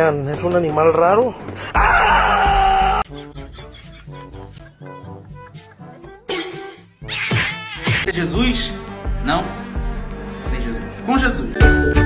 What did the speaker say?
vean, es un animal raro. Jesus? Não? Sem Jesus. Com Jesus.